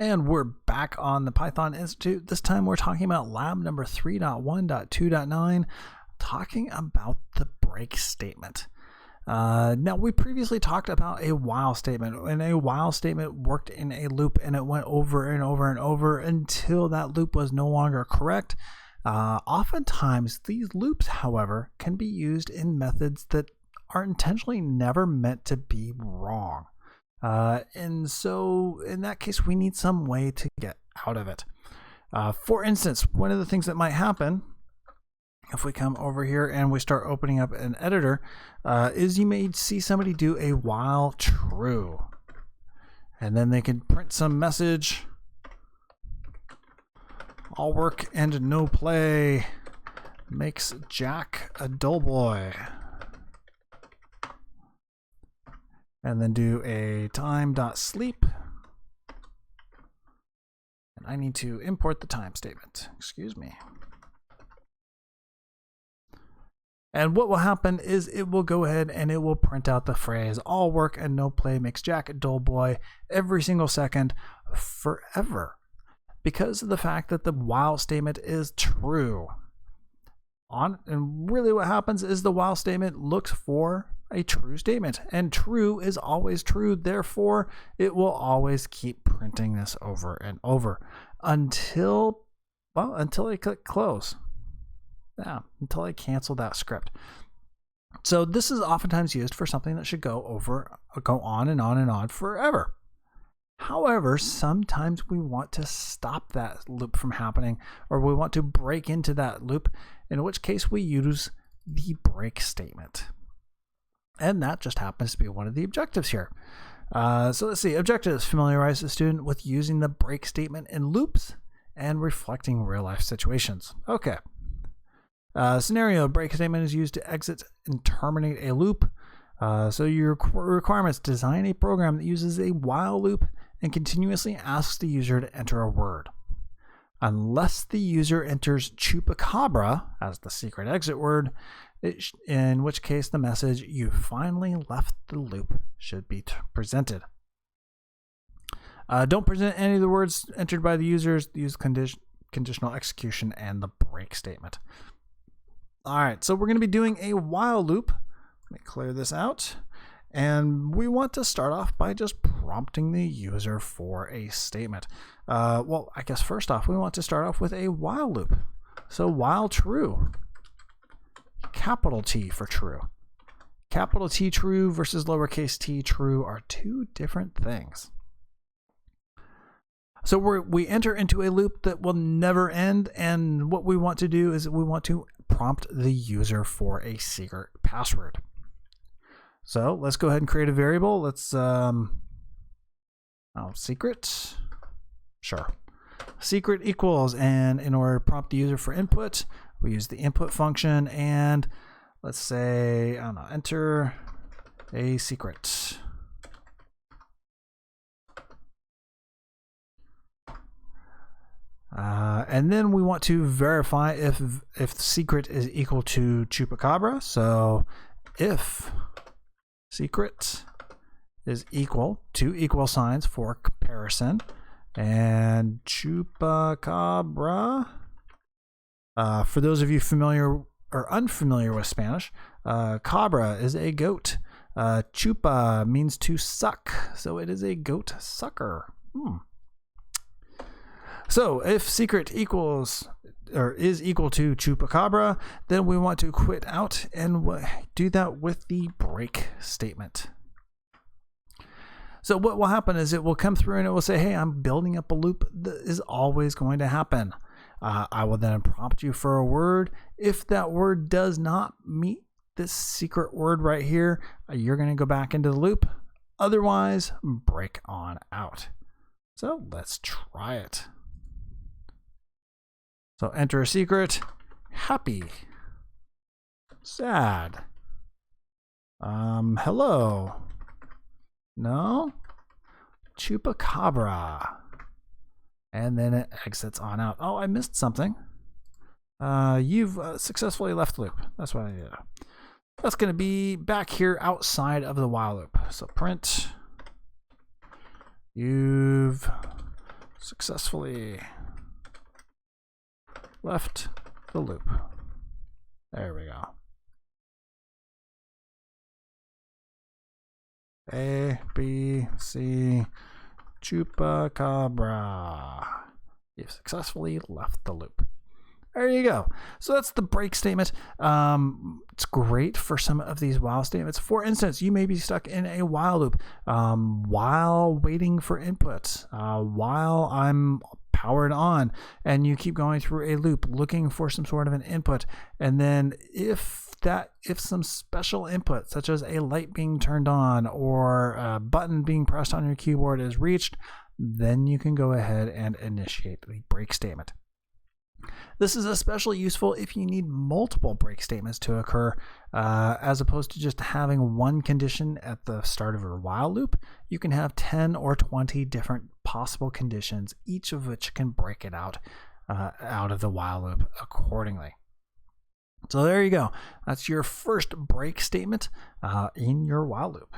And we're back on the Python Institute. This time we're talking about lab number 3.1.2.9, talking about the break statement. Now, we previously talked about a while statement, and a while statement worked in a loop, and it went over and over and over until that loop was no longer correct. Oftentimes, these loops, however, can be used in methods that are intentionally never meant to be wrong. And so in that case, we need some way to get out of it. For instance, one of the things that might happen if we come over here and we start opening up an editor is you may see somebody do a while true. And then they can print some message. All work and no play makes Jack a dull boy. And then do a time.sleep. And I need to import the time statement. Excuse me. And what will happen is it will go ahead and it will print out the phrase, all work and no play makes Jack a dull boy, every single second forever. Because of the fact that the while statement is true. And really what happens is the while statement looks for a true statement, and true is always true. Therefore, it will always keep printing this over and over until I click close. Yeah, until I cancel that script. So this is oftentimes used for something that should go on and on and on forever. However, sometimes we want to stop that loop from happening, or we want to break into that loop, in which case we use the break statement. And that just happens to be one of the objectives here. So let's see. Objectives: familiarize the student with using the break statement in loops and reflecting real-life situations. Okay. Scenario: break statement is used to exit and terminate a loop. So your requirements: design a program that uses a while loop and continuously asks the user to enter a word. Unless the user enters chupacabra as the secret exit word, in which case the message "you finally left the loop" should be presented. Don't present any of the words entered by the users. Use conditional execution and the break statement. All right, so we're going to be doing a while loop. Let me clear this out. And we want to start off by just prompting the user for a statement. Well, I guess first off, we want to start off with a while loop. So while true, capital T for true. Capital T true versus lowercase t true are two different things. So we enter into a loop that will never end, and what we want to do is we want to prompt the user for a secret password. So let's go ahead and create a variable. Let's secret. Sure. Secret equals, and in order to prompt the user for input, we use the input function, and let's say, I don't know, enter a secret. And then we want to verify if secret is equal to chupacabra. So if secret is equal to equal signs for comparison, and chupacabra, for those of you familiar or unfamiliar with Spanish, cabra is a goat. Chupa means to suck, so it is a goat sucker. So if secret equals or is equal to chupacabra, then we want to quit out and do that with the break statement. So what will happen is it will come through and it will say, hey, I'm building up a loop that is always going to happen. I will then prompt you for a word. If that word does not meet this secret word right here, you're going to go back into the loop. Otherwise, break on out. So let's try it. So enter a secret: happy, sad, hello, no, chupacabra, and then it exits on out. Oh, I missed something. You've successfully left the loop. That's what I did. That's going to be back here outside of the while loop. So print, you've successfully left the loop. There we go. A, B, C, chupacabra. You've successfully left the loop. There you go. So that's the break statement. It's great for some of these while statements. For instance, you may be stuck in a while loop while waiting for input, while I'm powered on, and you keep going through a loop looking for some sort of an input. And then if some special input, such as a light being turned on or a button being pressed on your keyboard, is reached, then you can go ahead and initiate the break statement. This is especially useful if you need multiple break statements to occur, as opposed to just having one condition at the start of your while loop. You can have 10 or 20 different possible conditions, each of which can break it out of the while loop accordingly. So there you go. That's your first break statement in your while loop.